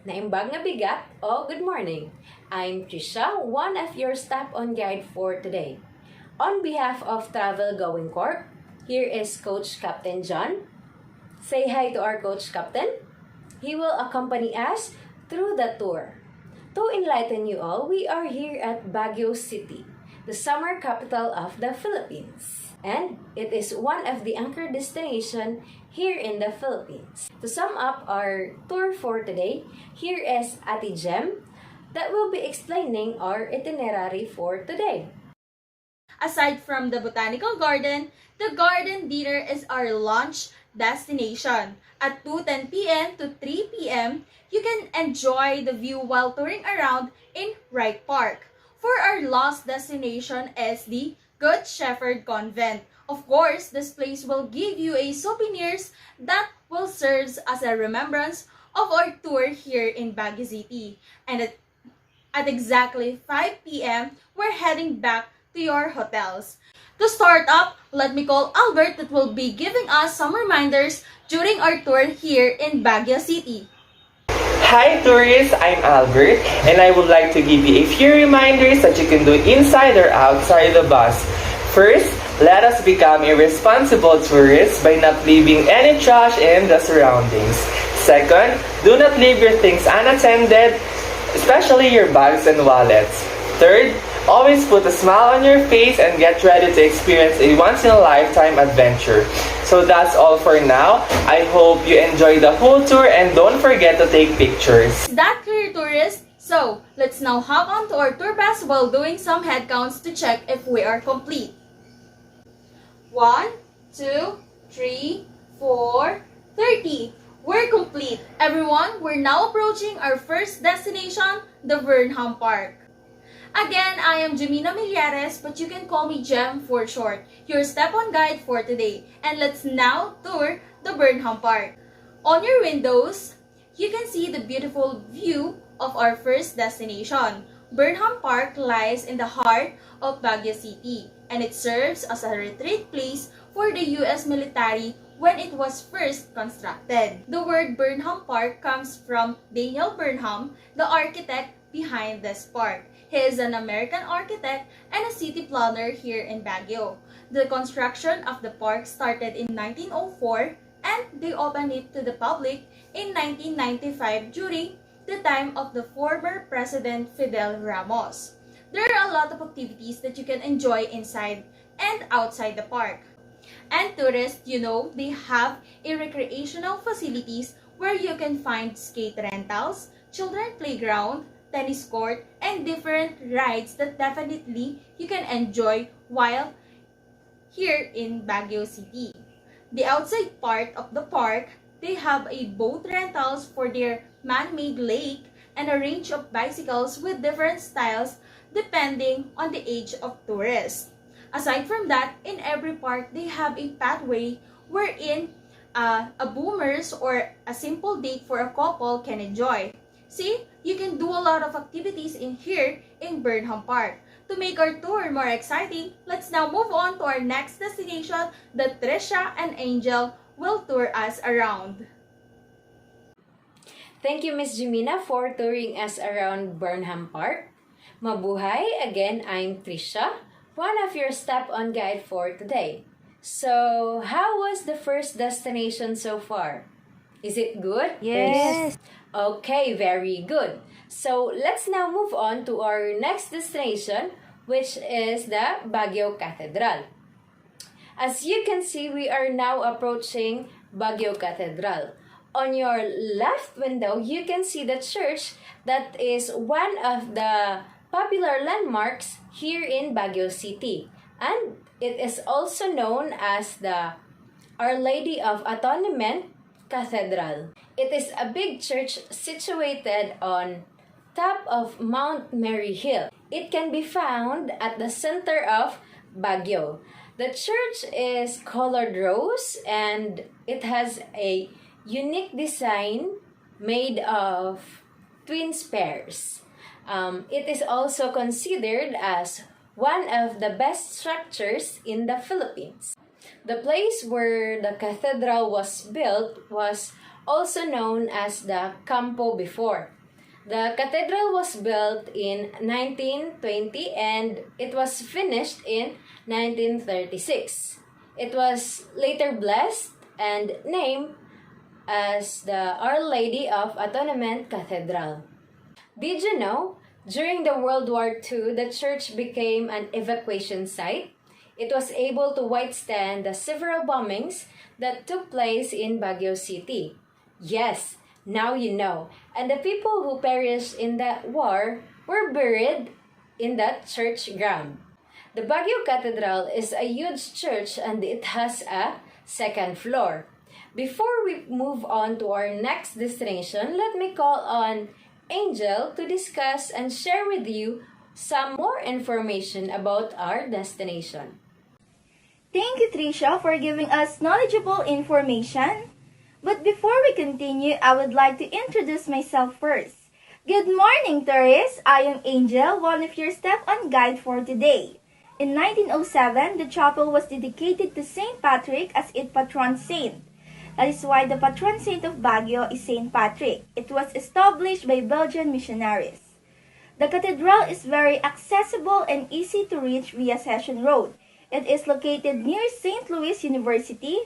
Naimbag nga bigat o good morning. I'm Trisha, one of your stop-on guide for today. On behalf of Travel Going Corp, here is Coach Captain John. Say hi to our Coach Captain. He will accompany us through the tour. To enlighten you all, we are here at Baguio City, the summer capital of the Philippines. And it is one of the anchor destinations here in the Philippines. To sum up our tour for today, here is Ate Jem that will be explaining our itinerary for today. Aside from the Botanical Garden, the Garden Dinner is our lunch destination. At 2:10 p.m. to 3 p.m., you can enjoy the view while touring around in Wright Park. For our last destination is the Good Shepherd Convent. Of course, this place will give you a souvenirs that will serve as a remembrance of our tour here in Baguio City. And at exactly 5 p.m., we're heading back to your hotels. To start up, let me call Albert that will be giving us some reminders during our tour here in Baguio City. Hi tourists, I'm Albert and I would like to give you a few reminders that you can do inside or outside the bus. First, let us become a responsible tourist by not leaving any trash in the surroundings. Second, do not leave your things unattended, especially your bags and wallets. Third, always put a smile on your face and get ready to experience a once-in-a-lifetime adventure. So that's all for now. I hope you enjoy the whole tour and don't forget to take pictures. Is that clear, tourists? So, let's now hop on to our tour bus while doing some head counts to check if we are complete. 1, 2, 3, 4, 30. We're complete. Everyone, we're now approaching our first destination, the Burnham Park. Again, I am Jemina Millares, but you can call me Jem for short, your step-on guide for today. And let's now tour the Burnham Park. On your windows, you can see the beautiful view of our first destination. Burnham Park lies in the heart of Baguio City, and it serves as a retreat place for the U.S. military when it was first constructed. The word Burnham Park comes from Daniel Burnham, the architect behind this park. He is an American architect and a city planner here in Baguio. The construction of the park started in 1904 and they opened it to the public in 1995 during the time of the former President Fidel Ramos. There are a lot of activities that you can enjoy inside and outside the park. And tourists, they have a recreational facilities where you can find skate rentals, children playground, tennis court, and different rides that definitely you can enjoy while here in Baguio City. The outside part of the park, they have a boat rentals for their man-made lake and a range of bicycles with different styles depending on the age of tourists. Aside from that, in every park, they have a pathway wherein a boomers or a simple date for a couple can enjoy. See, you can do a lot of activities in here in Burnham Park. To make our tour more exciting, let's now move on to our next destination that Trisha and Angel will tour us around. Thank you, Miss Jemina, for touring us around Burnham Park. Mabuhay! Again, I'm Trisha, one of your step-on guide for today. So, how was the first destination so far? Is it good? Yes. Okay, very good. So, let's now move on to our next destination, which is the Baguio Cathedral. As you can see, we are now approaching Baguio Cathedral. On your left window, you can see the church that is one of the popular landmarks here in Baguio City. And it is also known as the Our Lady of Atonement Cathedral. It is a big church situated on top of Mount Mary Hill. It can be found at the center of Baguio. The church is colored rose and it has a unique design made of twin spires. It is also considered as one of the best structures in the Philippines. The place where the cathedral was built was also known as the Campo before. The cathedral was built in 1920 and it was finished in 1936. It was later blessed and named as the Our Lady of Atonement Cathedral. Did you know, during the World War II, the church became an evacuation site? It was able to withstand the several bombings that took place in Baguio City. Yes, now you know. And the people who perished in that war were buried in that church ground. The Baguio Cathedral is a huge church and it has a second floor. Before we move on to our next destination, let me call on Angel to discuss and share with you some more information about our destination. Thank you, Tricia, for giving us knowledgeable information. But before we continue, I would like to introduce myself first. Good morning, tourists! I am Angel, one of your step-on guide for today. In 1907, the chapel was dedicated to St. Patrick as its patron saint. That is why the patron saint of Baguio is St. Patrick. It was established by Belgian missionaries. The cathedral is very accessible and easy to reach via Session Road. It is located near St. Louis University.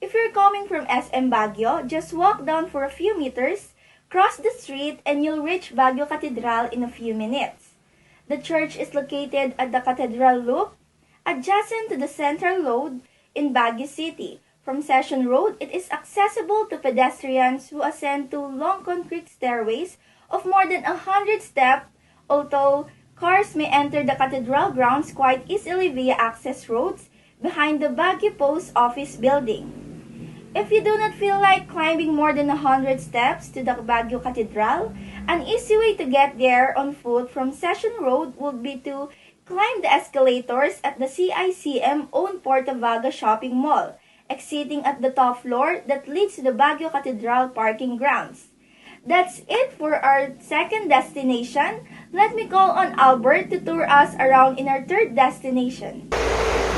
If you're coming from SM Baguio, just walk down for a few meters, cross the street, and you'll reach Baguio Cathedral in a few minutes. The church is located at the Cathedral Loop, adjacent to the Central Road in Baguio City. From Session Road, it is accessible to pedestrians who ascend two long concrete stairways of more than 100 steps, although cars may enter the cathedral grounds quite easily via access roads behind the Baguio Post Office building. If you do not feel like climbing more than 100 steps to the Baguio Cathedral, an easy way to get there on foot from Session Road would be to climb the escalators at the CICM-owned Portavaga Shopping Mall, exiting at the top floor that leads to the Baguio Cathedral parking grounds. That's it for our second destination. Let me call on Albert to tour us around in our third destination.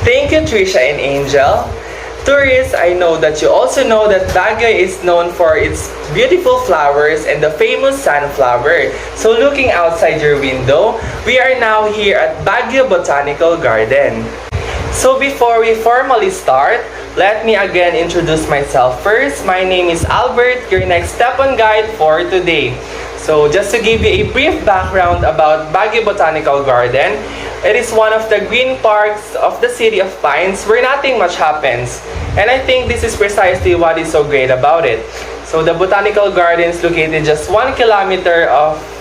Thank you, Trisha and Angel. Tourists, I know that you also know that Baguio is known for its beautiful flowers and the famous sunflower. So looking outside your window, we are now here at Baguio Botanical Garden. So before we formally start, let me again introduce myself first. My name is Albert, your next step-on guide for today. So just to give you a brief background about Baguio Botanical Garden, it is one of the green parks of the City of Pines where nothing much happens. And I think this is precisely what is so great about it. So the Botanical Garden is located just 1 kilometer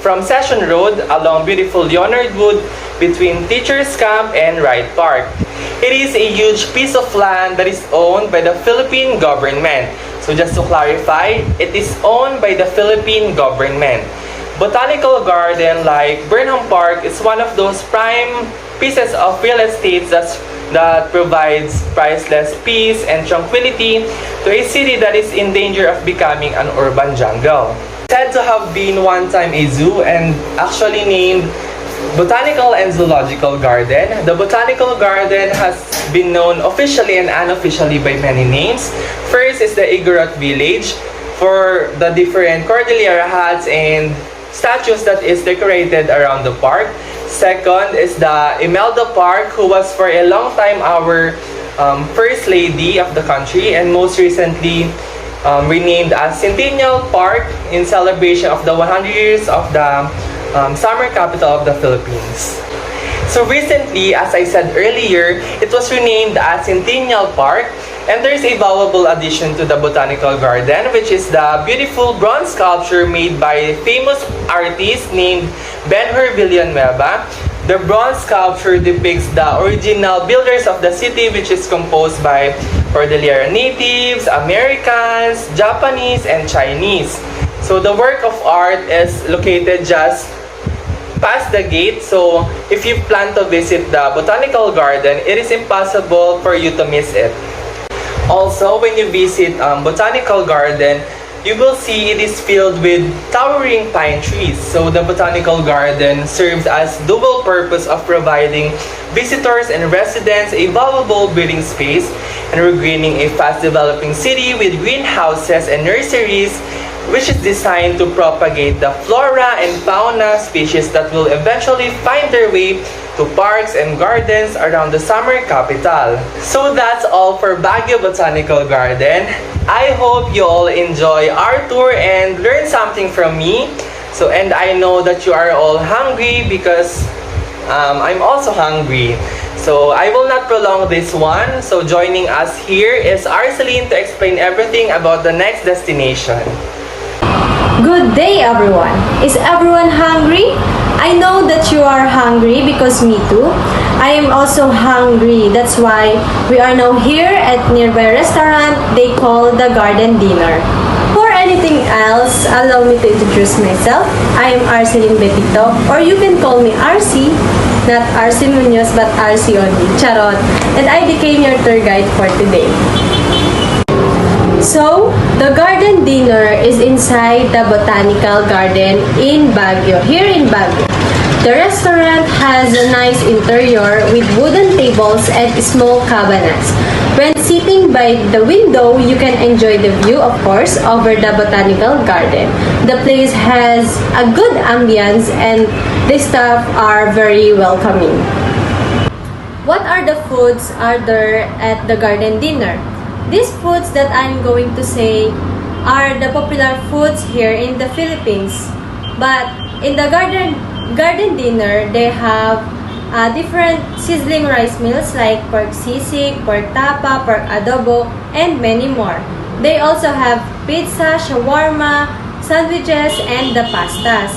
from Session Road along beautiful Leonard Wood between Teachers Camp and Wright Park. It is a huge piece of land that is owned by the Philippine government. So just to clarify, it is owned by the Philippine government. Botanical Garden, like Burnham Park, is one of those prime pieces of real estate that provides priceless peace and tranquility to a city that is in danger of becoming an urban jungle. Said to have been one time a zoo and actually named Botanical and Zoological Garden. The Botanical Garden has been known officially and unofficially by many names. First is the Igorot Village for the different Cordillera hats and statues that is decorated around the park. Second is the Imelda Park, who was for a long time our First Lady of the country and most recently renamed as Centennial Park in celebration of the 100 years of the summer capital of the Philippines. So recently, as I said earlier, it was renamed as Centennial Park, and there's a valuable addition to the Botanical Garden, which is the beautiful bronze sculpture made by a famous artist named Ben-Hur Villanueva. The bronze sculpture depicts the original builders of the city, which is composed by Cordillera natives, Americans, Japanese, and Chinese. So the work of art is located just past the gate, so if you plan to visit the Botanical Garden, it is impossible for you to miss it. Also, when you visit Botanical Garden, you will see it is filled with towering pine trees. So the Botanical Garden serves as dual purpose of providing visitors and residents a valuable breathing space and regreening a fast-developing city with greenhouses and nurseries, which is designed to propagate the flora and fauna species that will eventually find their way to parks and gardens around the summer capital. So that's all for Baguio Botanical Garden. I hope you all enjoy our tour and learn something from me. And I know that you are all hungry because I'm also hungry. So I will not prolong this one. So joining us here is Arceline to explain everything about the next destination. Good day, everyone. Is everyone hungry? I know that you are hungry because me too. I am also hungry. That's why we are now here at nearby restaurant they call the Garden Dinner. For anything else, allow me to introduce myself. I am Arceline Betito, or you can call me RC. Not RC Munoz, but RC only. Charot. And I became your tour guide for today. So, the garden dinner is inside the Botanical Garden in Baguio, here in Baguio. The restaurant has a nice interior with wooden tables and small cabinets. When sitting by the window, you can enjoy the view, of course, over the Botanical Garden. The place has a good ambience and the staff are very welcoming. What are the foods are there at the garden dinner? These foods that I'm going to say are the popular foods here in the Philippines. But in the garden dinner, they have different sizzling rice meals like pork sisig, pork tapa, pork adobo, and many more. They also have pizza, shawarma, sandwiches, and the pastas.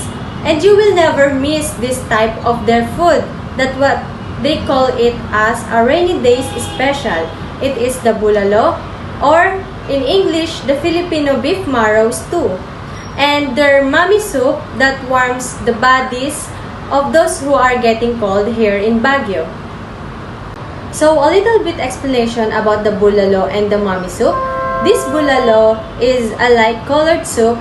And you will never miss this type of their food. That's what they call it as a rainy days special. It is the bulalo, or in English, the Filipino beef marrow stew, and their mami soup that warms the bodies of those who are getting cold here in Baguio. So a little bit explanation about the bulalo and the mami soup. This bulalo is a light colored soup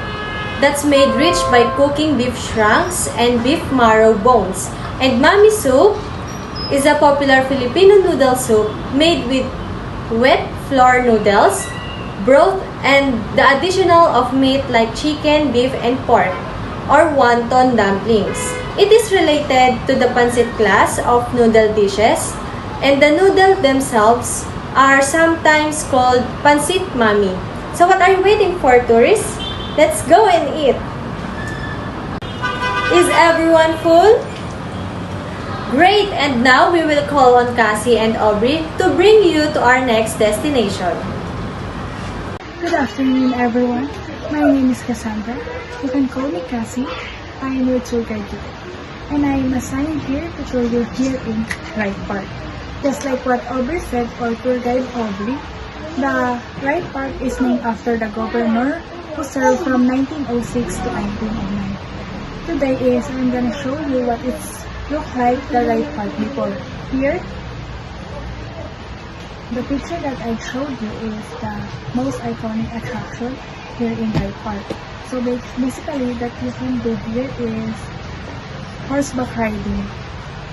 that's made rich by cooking beef shanks and beef marrow bones. And mami soup is a popular Filipino noodle soup made with wet flour noodles, broth, and the additional of meat like chicken, beef, and pork, or wonton dumplings. It is related to the pancit class of noodle dishes, and the noodles themselves are sometimes called pancit mami. So what are you waiting for, tourists? Let's go and eat! Is everyone full? Great! And now we will call on Cassie and Aubrey to bring you to our next destination. Good afternoon, everyone. My name is Cassandra. You can call me Cassie. I am your tour guide today, and I am assigned here to tour you here in Wright Park. Just like what Aubrey said for tour guide Aubrey, the Wright Park is named after the governor who served from 1906 to 1909. Today I'm gonna show you what it's look like the Wright Park before. Here, the picture that I showed you is the most iconic attraction here in Wright Park. So basically, that you can do here is horseback riding.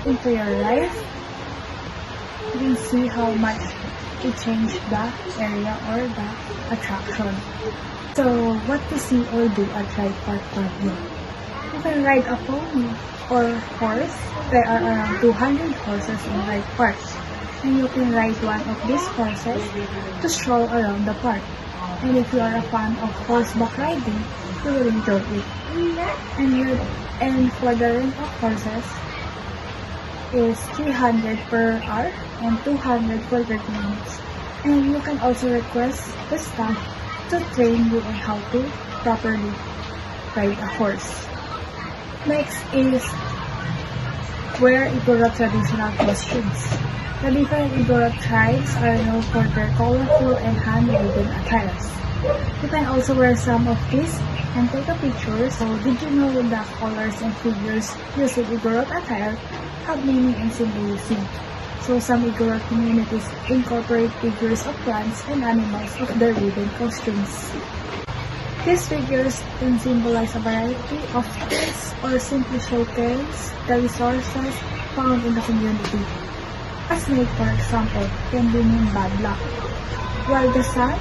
Into your life, you can see how much it changed the area or the attraction. So what to see or do at Wright Park Baguio? You can ride a pony or horse. There are around 200 horses in Wright Park, and you can ride one of these horses to stroll around the park. And if you are a fan of horseback riding, you will enjoy it. And for the rent of horses is 300 per hour and 200 for 30 minutes. And you can also request the staff to train you on how to properly ride a horse. Next is wear Igorot traditional costumes. The different Igorot tribes are known for their colorful and hand-woven attires. You can also wear some of these and take a picture. So did you know the colors and figures used in Igorot attire have meaning and symbolism? So some Igorot communities incorporate figures of plants and animals of their woven costumes. These figures can symbolize a variety of things or simply showcase the resources found in the community. A snake, for example, can be mean bad luck, while the sun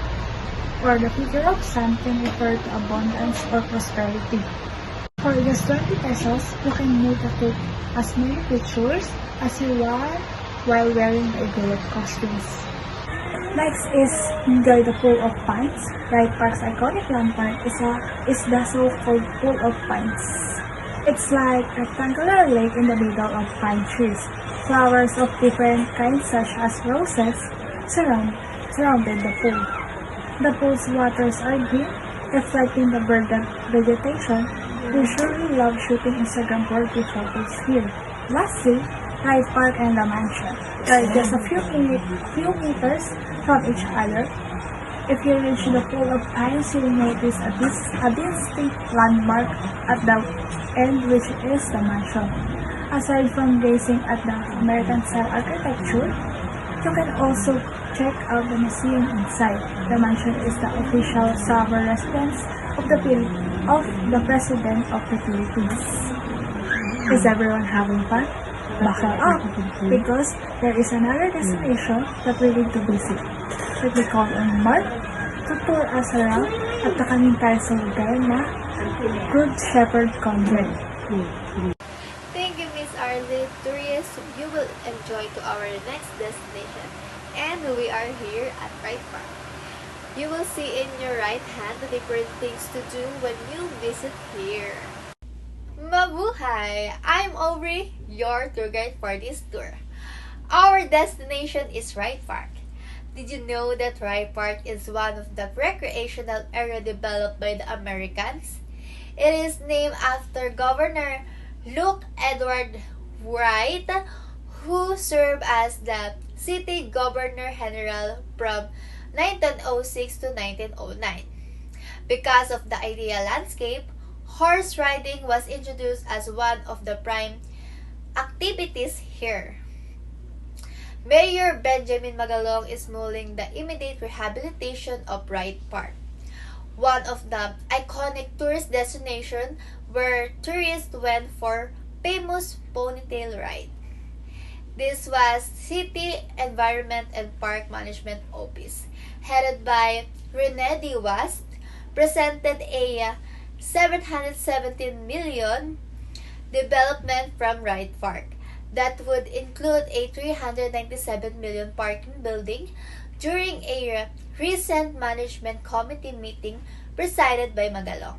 or the figure of sun can refer to abundance or prosperity. For just 20 pesos, you can make as many pictures as you want while wearing the Igorot costumes. Next is enjoy the Pool of Pines. Wright Park's iconic landmark is the so-called Pool of Pines. It's like a rectangular lake in the middle of pine trees. Flowers of different kinds such as roses surrounded the pool. The pool's waters are green, reflecting the verdant vegetation. We surely love shooting Instagram-worthy photos here. Lastly, Wright Park and the mansion. They're just a few meters from each other. If you reach the Pool of Pines, you'll notice a distinct landmark at the end, which is the mansion. Aside from gazing at the American-style architecture, you can also check out the museum inside. The mansion is the official summer residence of the President of the Philippines. Is everyone having fun? Buckle up, because there is another destination that we need to visit. Let me call on Mark to tour us around at nakanin tayo sa lugar na Good Shepherd Convent. Thank you, Miss Arlene. Tourists, you will enjoy to our next destination. And we are here at Wright Park. You will see in your right hand the different things to do when you visit here. Mabuhay! I'm Aubrey, your tour guide for this tour. Our destination is Wright Park. Did you know that Wright Park is one of the recreational area developed by the Americans? It is named after Governor Luke Edward Wright, who served as the city governor general from 1906 to 1909. Because of the ideal landscape, horse riding was introduced as one of the prime activities here. Mayor Benjamin Magalong is mulling the immediate rehabilitation of Wright Park, one of the iconic tourist destinations where tourists went for famous ponytail ride. This was City Environment and Park Management Office, headed by Rene D. West, presented a 717 million development from Wright Park that would include a 397 million parking building during a recent management committee meeting presided by Magalong.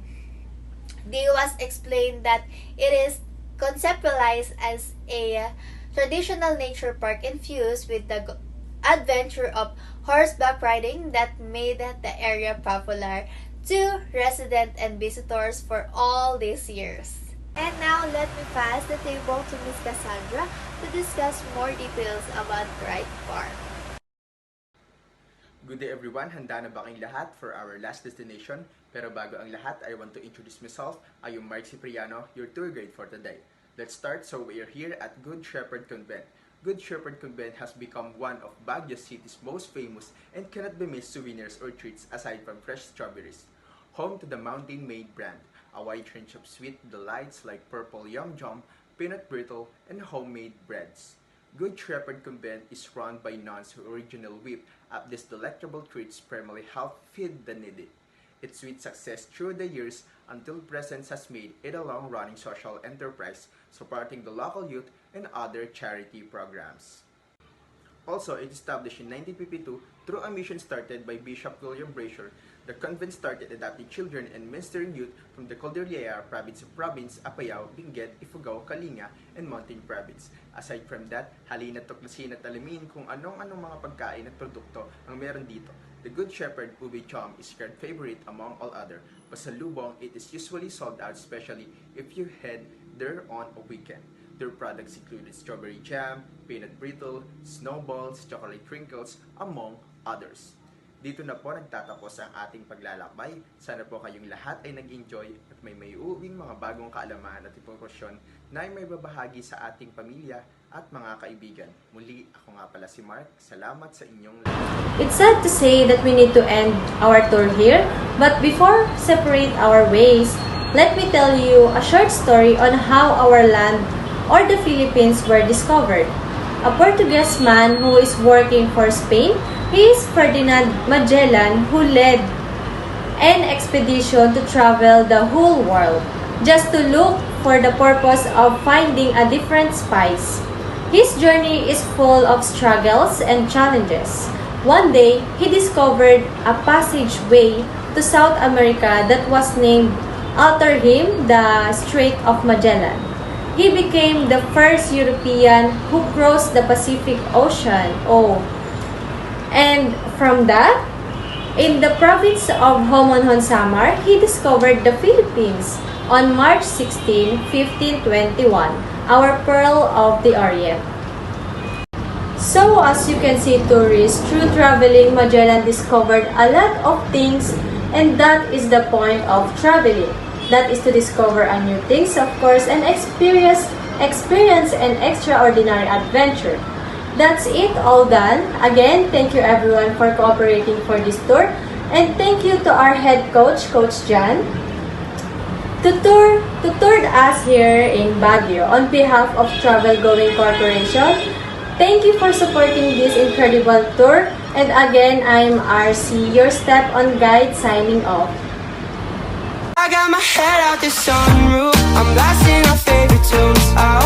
Diwas explained that it is conceptualized as a traditional nature park infused with the adventure of horseback riding that made the area popular to residents and visitors for all these years. And now, let me pass the table to Miss Cassandra to discuss more details about Wright Park. Good day everyone, handa na ba kayong lahat for our last destination? Pero bago ang lahat, I want to introduce myself. I am Mark Cipriano, your tour guide for today. Let's start. So we are here at Good Shepherd Convent. Good Shepherd Convent has become one of Baguio City's most famous and cannot be missed souvenirs or treats aside from fresh strawberries. Home to the Mountain Maid brand, a wide range of sweet delights like purple yum yum, peanut brittle, and homemade breads. Good Shepherd Convent is run by nuns who originally whip up these delectable treats primarily help feed the needy. Its sweet success through the years until present has made it a long-running social enterprise supporting the local youth and other charity programs. Also, it established in 1952 through a mission started by Bishop William Brazier. The convent started adopting children and ministering youth from the Cordillera province, Apayao, Benguet, Ifugao, Kalinga, and Mountain Province. Aside from that, halina't tuklasin at alamin kung anong mga pagkain at produkto ang meron dito. The Good Shepherd Ube Chom is your favorite among all other. Pasalubong, it is usually sold out, especially if you head there on a weekend. Their products included strawberry jam, peanut brittle, snowballs, chocolate crinkles, among others. Dito na po nagtatapos ang ating paglalakbay. Sana po kayong lahat ay nag-enjoy at may uuwing mga bagong kaalaman at impormasyon na ay may babahagi sa ating pamilya At mga kaibigan, muli ako nga pala si Mark. Salamat sa inyong lahat. It's sad to say that we need to end our tour here, but before separate our ways, let me tell you a short story on how our land or the Philippines were discovered. A Portuguese man who is working for Spain is Ferdinand Magellan, who led an expedition to travel the whole world just to look for the purpose of finding a different spice. His journey is full of struggles and challenges. One day, he discovered a passageway to South America that was named after him, the Strait of Magellan. He became the first European who crossed the Pacific Ocean. And from that, in the province of Homonhon Samar, he discovered the Philippines on March 16, 1521, our Pearl of the Orient. So, as you can see, tourists, through traveling, Magellan discovered a lot of things, and that is the point of traveling. That is to discover a new things, of course, and experience an extraordinary adventure. That's it, all done. Again, thank you everyone for cooperating for this tour, and thank you to our head coach, Coach Jan, to toured us here in Baguio on behalf of Travel Going Corporation. Thank you for supporting this incredible tour. And again, I'm RC, your step-on guide, signing off. I got my head out the sunroof, I'm blasting our favorite tunes out.